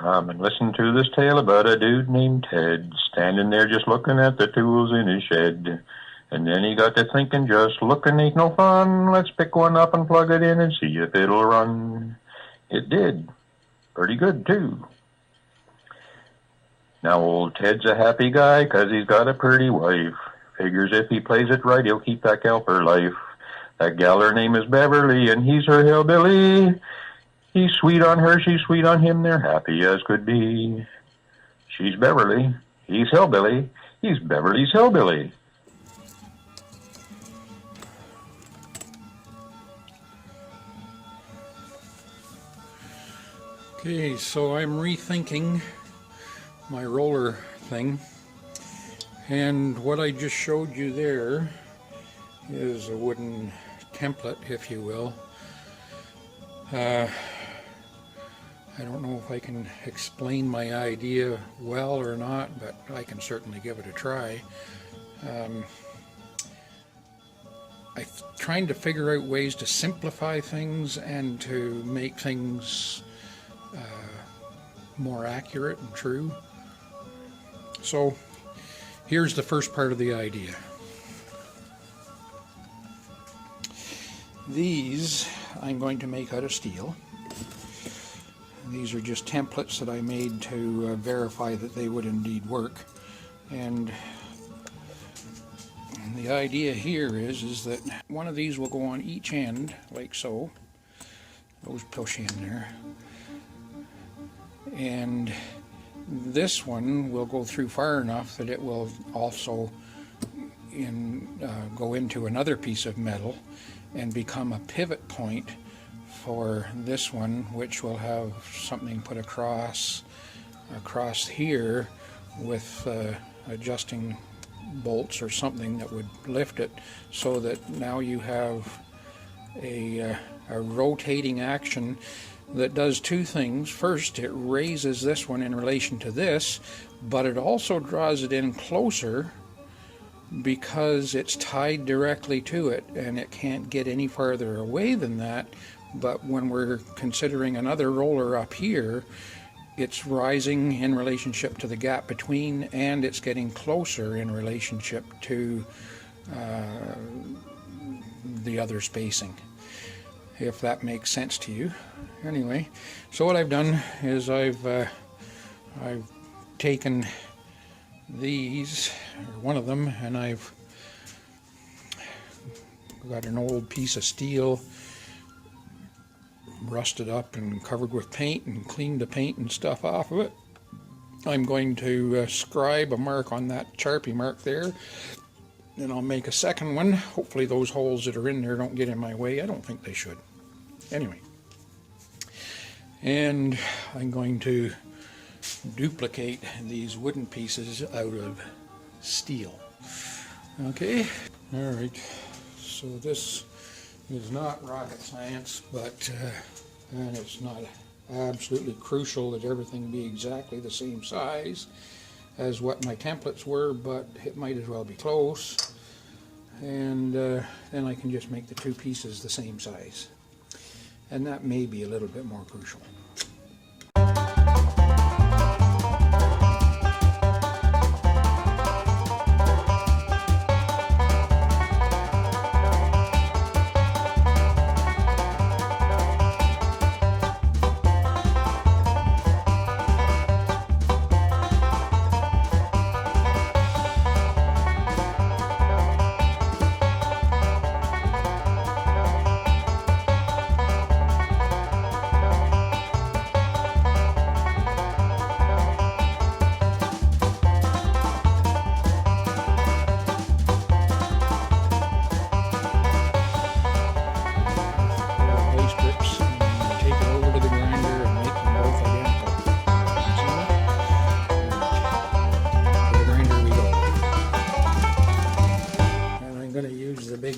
Come and listen to this tale about a dude named Ted, standing there just looking at the tools in his shed. And then he got to thinking, just looking ain't no fun. Let's pick one up and plug it in and see if it'll run. It did. Pretty good, too. Now old Ted's a happy guy 'cause he's got a pretty wife. Figures if he plays it right, he'll keep that gal for life. That gal, her name is Beverly, and he's her hillbilly. He's sweet on her, she's sweet on him, they're happy as could be. She's Beverly, he's Hillbilly, he's Beverly's hillbilly. Okay, so I'm rethinking my roller thing, and what I just showed you there is a wooden template, if you will. I don't know if I can explain my idea well or not, but I can certainly give it a try. I'm trying to figure out ways to simplify things and to make things more accurate and true. So here's the first part of the idea. These I'm going to make out of steel. These are just templates that I made to verify that they would indeed work. And the idea here is that one of these will go on each end, like so. Those push in there. And this one will go through far enough that it will also go into another piece of metal and become a pivot point for this one, which will have something put across here with adjusting bolts or something that would lift it, so that now you have a rotating action that does two things. First, it raises this one in relation to this, but it also draws it in closer because it's tied directly to it and it can't get any farther away than that. But when we're considering another roller up here, it's rising in relationship to the gap between, and it's getting closer in relationship to the other spacing, if that makes sense to you. Anyway, so what I've done is I've taken these, or one of them, and I've got an old piece of steel rusted up and covered with paint and cleaned the paint and stuff off of it. I'm going to scribe a mark on that Sharpie mark there, and I'll make a second one. Hopefully those holes that are in there don't get in my way. I don't think they should. Anyway, and I'm going to duplicate these wooden pieces out of steel. Okay, all right, so this is not rocket science, but and it's not absolutely crucial that everything be exactly the same size as what my templates were, but it might as well be close. And then I can just make the two pieces the same size, and that may be a little bit more crucial.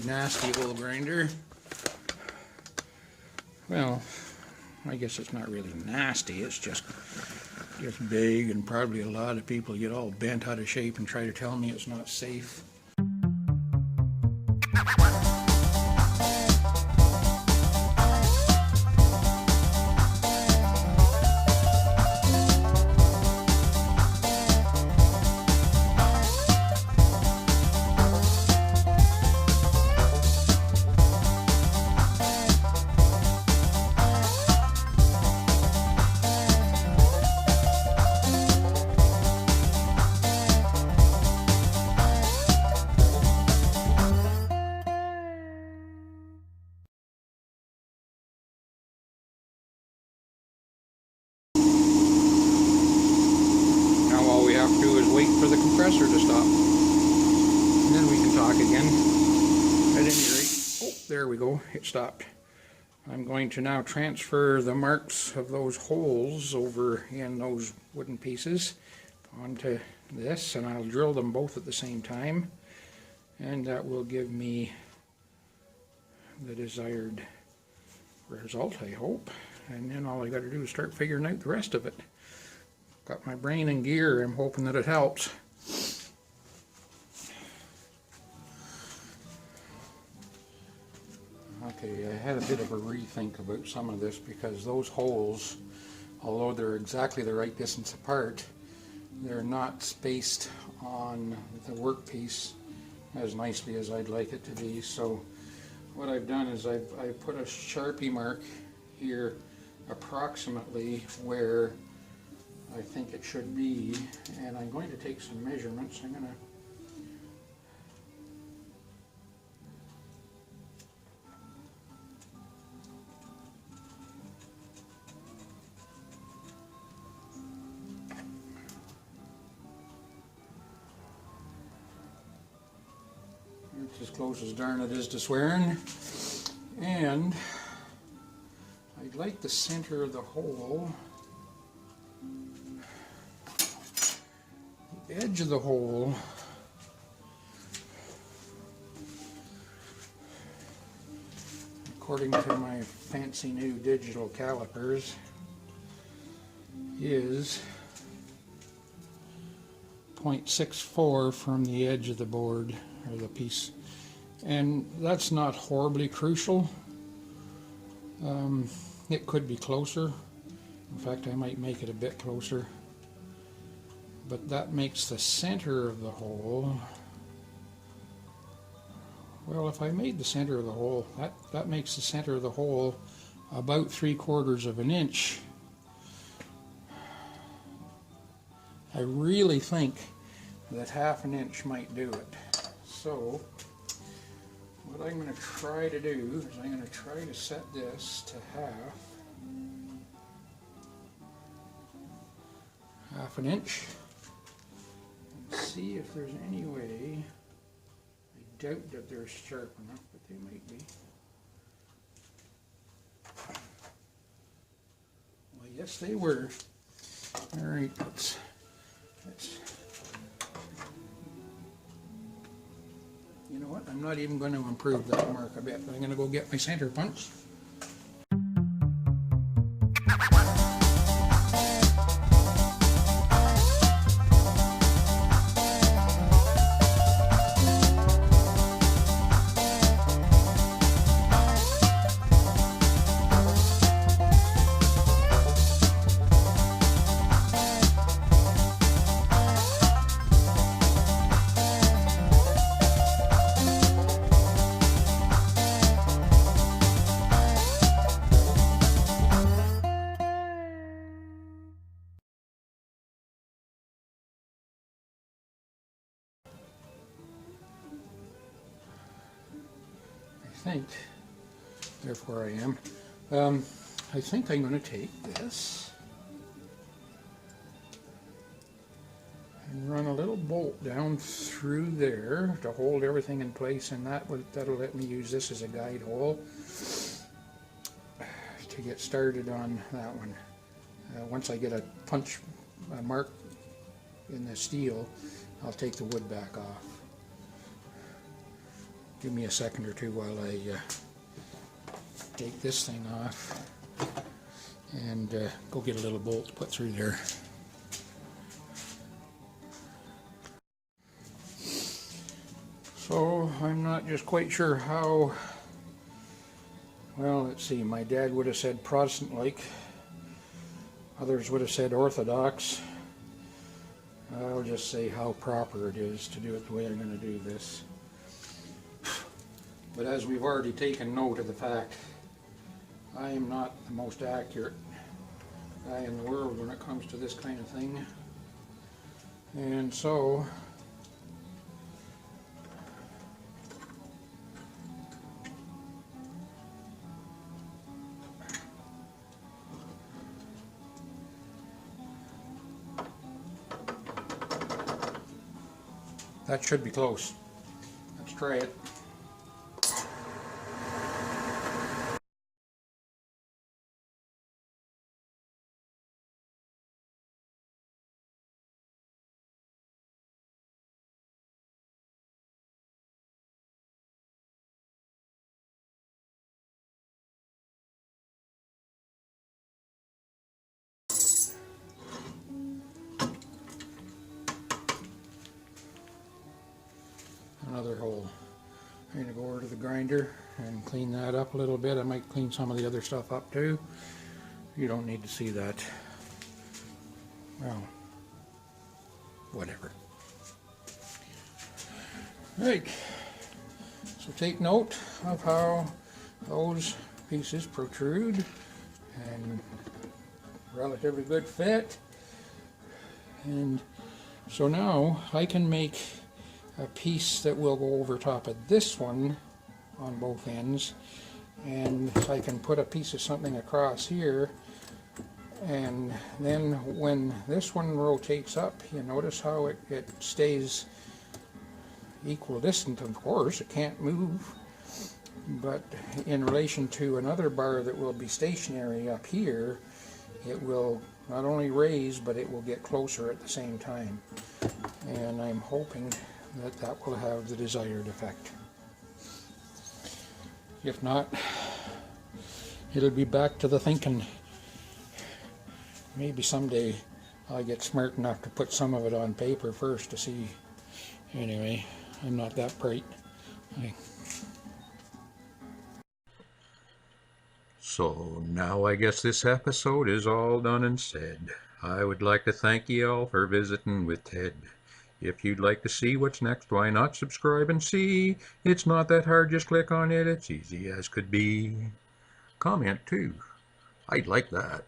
Nasty old grinder. Well, I guess it's not really nasty, it's just big, and probably a lot of people get all bent out of shape and try to tell me it's not safe. wait for the compressor to stop. And then we can talk again. At any rate, oh, there we go, it stopped. I'm going to now transfer the marks of those holes over in those wooden pieces onto this, and I'll drill them both at the same time, and that will give me the desired result, I hope. And then all I got to do is start figuring out the rest of it. Got my brain in gear, I'm hoping that it helps. Okay, I had a bit of a rethink about some of this, because those holes, although they're exactly the right distance apart, they're not spaced on the workpiece as nicely as I'd like it to be. So what I've done is I've put a Sharpie mark here approximately where I think it should be, and I'm going to take some measurements. I'm going to as close as darn it is to swearing, and I'd like the center of the hole, the edge of the hole, according to my fancy new digital calipers, is 0.64 from the edge of the board, or the piece. And that's not horribly crucial. It could be closer. In fact, I might make it a bit closer. But that makes the center of the hole, well, if I made the center of the hole, that makes the center of the hole about 3/4 of an inch. I really think that 1/2 inch might do it. So what I'm going to try to do is I'm going to try to set this to 1/2 inch and see if there's any way. I doubt that they're sharp enough, but they might be. Well, yes, they were. All right, let's you know what, I'm not even going to improve that mark a bit. I'm going to go get my center punch. Therefore I am. I think I'm going to take this and run a little bolt down through there to hold everything in place, and that'll let me use this as a guide hole to get started on that one. Once I get a mark in the steel, I'll take the wood back off. Give me a second or two while I take this thing off and go get a little bolt to put through there. So I'm not just quite sure how, well, let's see, my dad would have said Protestant-like, others would have said Orthodox. I'll just say how proper it is to do it the way I'm going to do this. But as we've already taken note of the fact, I am not the most accurate guy in the world when it comes to this kind of thing. And so That should be close. Let's try it. Another hole. I'm going to go over to the grinder and clean that up a little bit. I might clean some of the other stuff up too. You don't need to see that. Well, whatever. Right. So take note of how those pieces protrude, and relatively good fit. And so now I can make a piece that will go over top of this one on both ends, and I can put a piece of something across here, and then when this one rotates up, you notice how it stays equidistant. Of course it can't move, but in relation to another bar that will be stationary up here, it will not only raise, but it will get closer at the same time, and I'm hoping that will have the desired effect. If not, it'll be back to the thinking. Maybe someday I'll get smart enough to put some of it on paper first to see. Anyway, I'm not that bright. So now I guess this episode is all done and said. I would like to thank you all for visiting with Ted. If you'd like to see what's next, why not subscribe and see? It's not that hard, just click on it. It's easy as could be. Comment too. I'd like that.